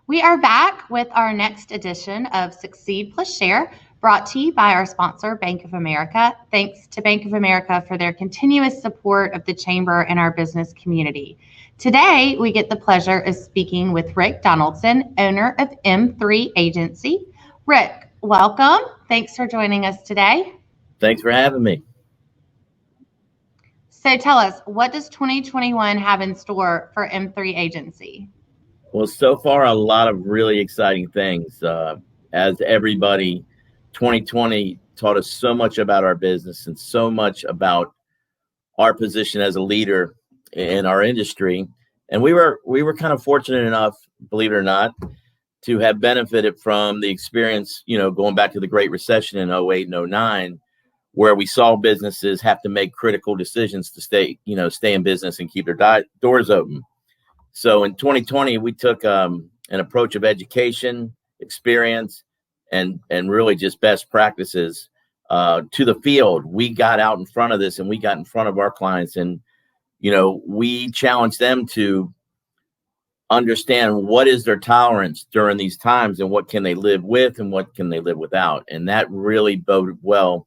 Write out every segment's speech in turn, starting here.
We are back with our next edition of Succeed Plus Share, brought to you by our sponsor, Bank of America. Thanks to Bank of America for their continuous support of the Chamber and our business community. Today, we get the pleasure of speaking with Rick Donaldson, owner of M3 Agency. Rick, welcome. Thanks for joining us today. Thanks for having me. So tell us, what does 2021 have in store for M3 Agency? Well, so far, a lot of really exciting things. As everybody, 2020 taught us so much about our business and so much about our position as a leader in our industry. And we were kind of fortunate enough, believe it or not, to have benefited from the experience, going back to the Great Recession in 08 and 09, where we saw businesses have to make critical decisions to stay in business and keep their doors open. So in 2020, we took an approach of education, experience, and really just best practices to the field. We got out in front of this and we got in front of our clients, and we challenged them to understand what is their tolerance during these times and what can they live with and what can they live without. And that really boded well,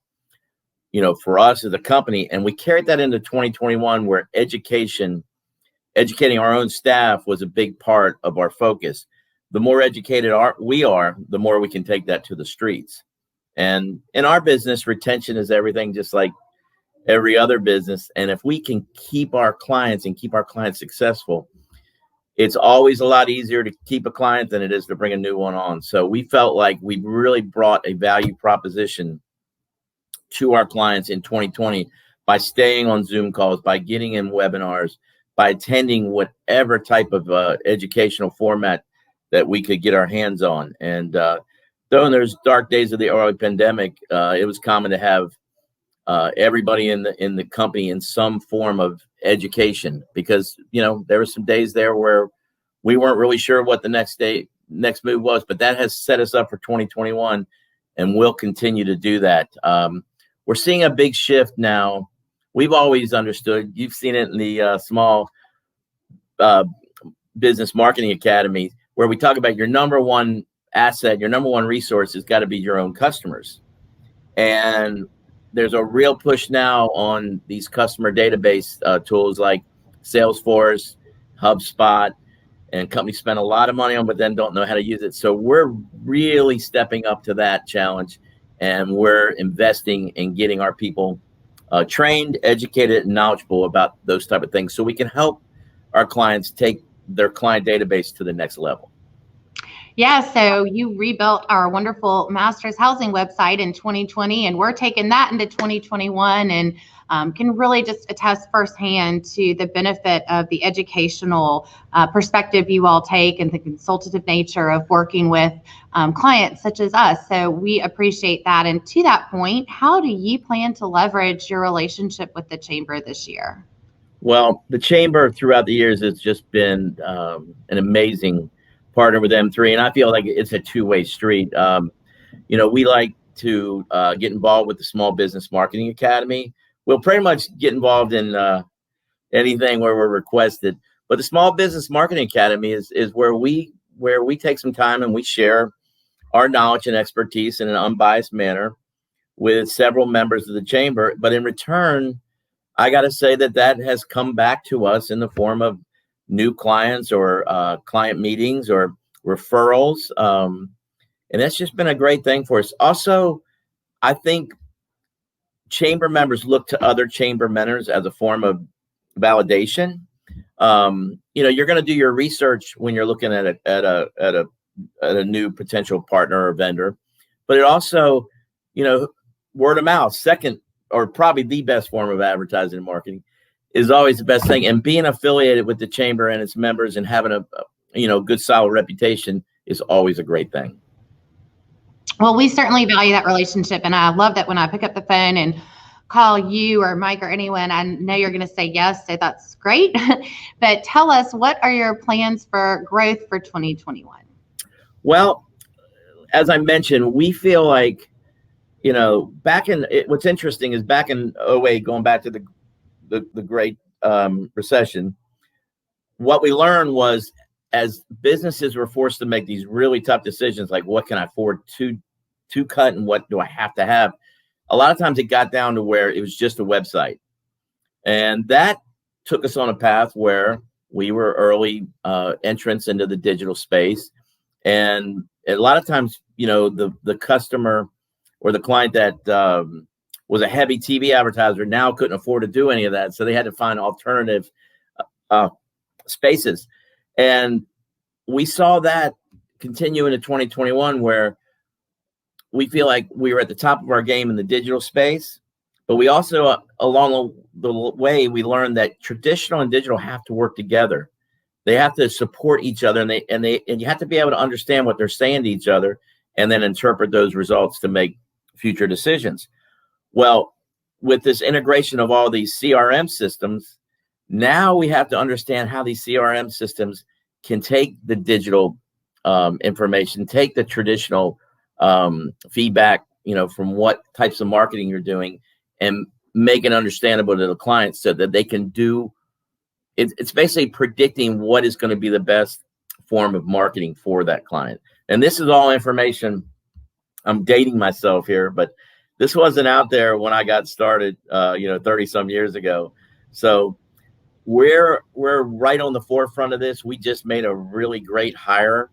for us as a company. And we carried that into 2021, where educating our own staff was a big part of our focus. The more educated we are, the more we can take that to the streets. And in our business, retention is everything, just like every other business. And if we can keep our clients successful, it's always a lot easier to keep a client than it is to bring a new one on. So we felt like we really brought a value proposition to our clients in 2020 by staying on Zoom calls, by getting in webinars, by attending whatever type of educational format that we could get our hands on. And though in those dark days of the early pandemic, it was common to have everybody in the company in some form of education, because there were some days there where we weren't really sure what the next move was. But that has set us up for 2021, and we'll continue to do that. We're seeing a big shift now. We've always understood, you've seen it in the small business marketing academy, where we talk about your number one asset, your number one resource has got to be your own customers. And there's a real push now on these customer database tools like Salesforce, HubSpot, and companies spend a lot of money on, but then don't know how to use it. So we're really stepping up to that challenge, and we're investing in getting our people trained, educated, and knowledgeable about those type of things, so we can help our clients take their client database to the next level. Yeah, so you rebuilt our wonderful Masters Housing website in 2020, and we're taking that into 2021, and can really just attest firsthand to the benefit of the educational perspective you all take and the consultative nature of working with clients such as us. So we appreciate that. And to that point, how do you plan to leverage your relationship with the Chamber this year? Well, the Chamber throughout the years has just been an amazing partner with M3, and I feel like it's a two-way street. We like to get involved with the Small Business Marketing Academy. We'll pretty much get involved in anything where we're requested, but the Small Business Marketing Academy is where we take some time and we share our knowledge and expertise in an unbiased manner with several members of the Chamber. But in return, I got to say that has come back to us in the form of new clients or client meetings or referrals. And that's just been a great thing for us. Also, I think Chamber members look to other Chamber members as a form of validation. You're going to do your research when you're looking at a new potential partner or vendor, but it also, word of mouth, second, or probably the best form of advertising and marketing, is always the best thing. And being affiliated with the Chamber and its members and having a good, solid reputation is always a great thing. Well, we certainly value that relationship. And I love that when I pick up the phone and call you or Mike or anyone, I know you're going to say yes. So that's great. But tell us, what are your plans for growth for 2021? Well, as I mentioned, we feel like, what's interesting is back in 08, going back to the Great Recession, what we learned was as businesses were forced to make these really tough decisions, like what can I afford to cut and what do I have to have, a lot of times it got down to where it was just a website. And that took us on a path where we were early entrants into the digital space. And a lot of times, you know, the customer or the client that was a heavy TV advertiser now couldn't afford to do any of that. So they had to find alternative spaces. And we saw that continue into 2021, where we feel like we were at the top of our game in the digital space. But we also, along the way, we learned that traditional and digital have to work together. They have to support each other, and you have to be able to understand what they're saying to each other and then interpret those results to make future decisions. Well, with this integration of all these CRM systems, now we have to understand how these CRM systems can take the digital information, take the traditional feedback, you know, from what types of marketing you're doing, and make it understandable to the clients so that they can do it. It's basically predicting what is going to be the best form of marketing for that client. And this is all information. I'm dating myself here, but this wasn't out there when I got started, 30 some years ago. So we're right on the forefront of this. We just made a really great hire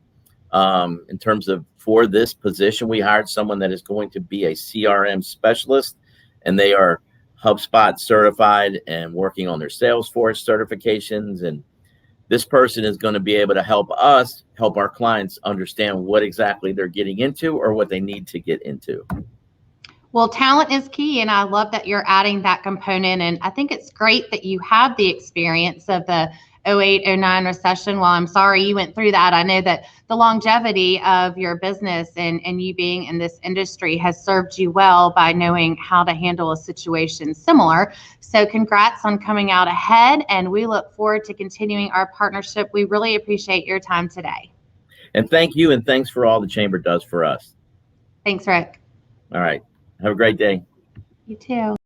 in terms of, for this position, we hired someone that is going to be a CRM specialist, and they are HubSpot certified and working on their Salesforce certifications. And this person is going to be able to help us help our clients understand what exactly they're getting into or what they need to get into. Well, talent is key, and I love that you're adding that component. And I think it's great that you have the experience of the 08-09 recession. While I'm sorry you went through that, I know that the longevity of your business and you being in this industry has served you well by knowing how to handle a situation similar. So congrats on coming out ahead, and we look forward to continuing our partnership. We really appreciate your time today. And thank you, and thanks for all the Chamber does for us. Thanks, Rick. All right. Have a great day. You too.